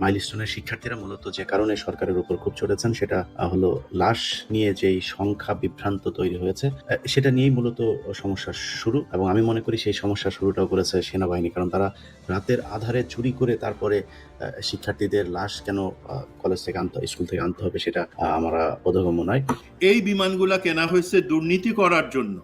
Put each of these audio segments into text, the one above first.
মাইলস্টোনের শিক্ষার্থীরা মূলত যে কারণে সরকারের উপর খুব চড়েছেন সেটা হলো লাশ নিয়ে যেই সংখ্যা বিভ্রান্ত তৈরি হয়েছে সেটা নিয়েই মূলত সমস্যার শুরু। এবং আমি মনে করি সেই সমস্যার শুরুটাও করেছে সেনাবাহিনী, কারণ তারা রাতের আধারে চুরি করে তারপরে শিক্ষার্থীদের লাশ কেন কলেজ থেকে স্কুল থেকে আনতে হবে সেটা আমার বোধগম্য নয়। এই বিমানগুলা কেনা হয়েছে দুর্নীতি করার জন্য।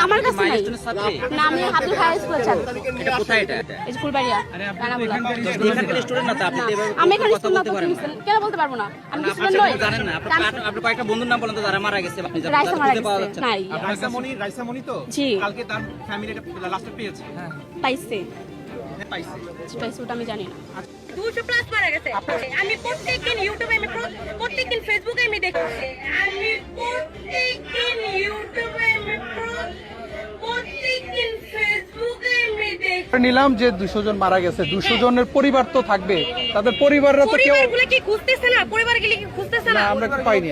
আমার কাছে নাই না, আমি হাতুর হাই স্কুলের ছাত্র। এটা কোথায়? এটা স্কুলবাড়িয়া রানাগুলা। এখানকার স্টুডেন্ট না তো আপনি তো এভাবে আমি এখানে কথা স্টুডেন্ট বলতে পারেন না। কেন বলতে পারবো না? আমি স্টুডেন্ট নই। জানেন না আপনি কয়েকটা বন্ধুর নাম বলেন তো যারা মারা গেছে, আপনি রাইসা মারা খুঁজে পাওয়া গেছে যাচ্ছে নাই। রাইসা মনি তো জি কালকে তার ফ্যামিলিটা লাস্টে পেয়েছে। পাইছে পাইছে পাইছে ওটা আমি জানি না। 200 প্লাস মারা গেছে। আমি প্রত্যেকদিন ইউটিউবে, আমি প্রত্যেকদিন ফেসবুকে আমি দেখছি, আমি প্রত্যেকদিন ইউটিউবে, আমি প্রত্যেকদিন ফেসবুকে আমি দেখছি। নিলাম যে 200 জন মারা গেছে, 200 জনের পরিবার তো থাকবে, তাদের পরিবাররা তো কেউ পরিবারগুলো কি খুঁজতেছে না? পরিবারগুলো কি খুঁজতেছে না? আমরা পাইনি।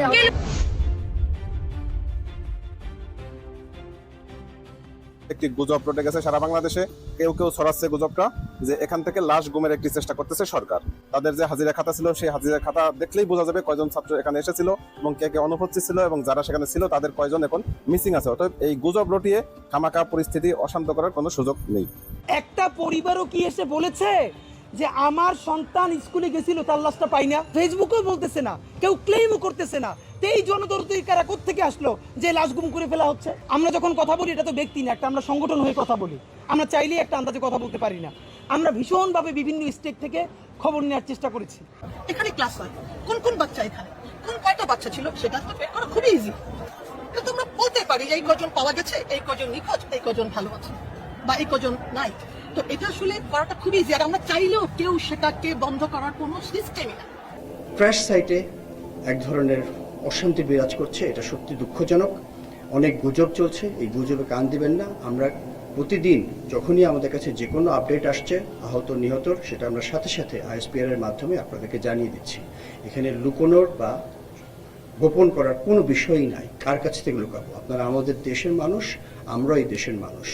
একটি গুজব রটে গেছে সারা বাংলাদেশে, কেউ কেউ ছড়াচ্ছে গুজবটা যে এখান থেকে লাশ গুমের একটি চেষ্টা করতেছে সরকার। তাদের যে হাজিরা খাতা ছিল সেই হাজিরা খাতা দেখলেই বোঝা যাবে কয়জন ছাত্র এখানে এসেছিল এবং কে কে অনুপস্থিত ছিল এবং যারা সেখানে ছিল তাদের কয়জন এখন মিসিং আছে। অতএব এই গুজব রটিয়ে খামাখা পরিস্থিতি অশান্ত করার কোনো সুযোগ নেই। একটা পরিবারও কি এসে বলেছে যে আমার সন্তান স্কুলে গেছিল তার লাশটা পাই না? ফেসবুকেও বলতেছে না, কেউ ক্লেইমও করতেছে না। এই জনদরদি কারা কোত্থেকে আসলো যে লাশ গুম করে ফেলা হচ্ছে? আমরা যখন কথা বলি এটা তো ব্যক্তি না, একটা আমরা সংগঠন হয়ে কথা বলি। আমরা চাইলেই একটা আন্দাজে কথা বলতে পারি না। আমরা ভীষণভাবে বিভিন্ন স্টেট থেকে খবর নেওয়ার চেষ্টা করেছি। এখানে ক্লাস হয়, কোন কোন বাচ্চা এখানে, কোন কয়টা বাচ্চা ছিল সেটা তো বের করা খুবই ইজি। কিন্তু আমরা বলতে পারি যে এই কজন পাওয়া গেছে, এই কজন নিখোঁজ, এই কজন ভালো আছে বা এই কজন নাই। তো এটা আসলে করাটা খুবই ইজি, আর আমরা চাইলেও কেউ সেটাকে বন্ধ করার কোনো সিস্টেমই না। ক্র্যাশ সাইটে এক ধরনের অশান্তি বিরাজ করছে, এটা সত্যি দুঃখজনক। অনেক গুজব চলছে, এই গুজবে কান দিবেন না। আমরা প্রতিদিন যখনই আমাদের কাছে যে কোনো আপডেট আসছে আহত নিহতর, সেটা আমরা সাথে সাথে ISPR এর মাধ্যমে আপনাদেরকে জানিয়ে দিচ্ছি। এখানে লুকোনোর বা গোপন করার কোনো বিষয়ই নাই। কার কাছ থেকে লুকাবো? আপনারা আমাদের দেশের মানুষ, আমরাও এই দেশের মানুষ।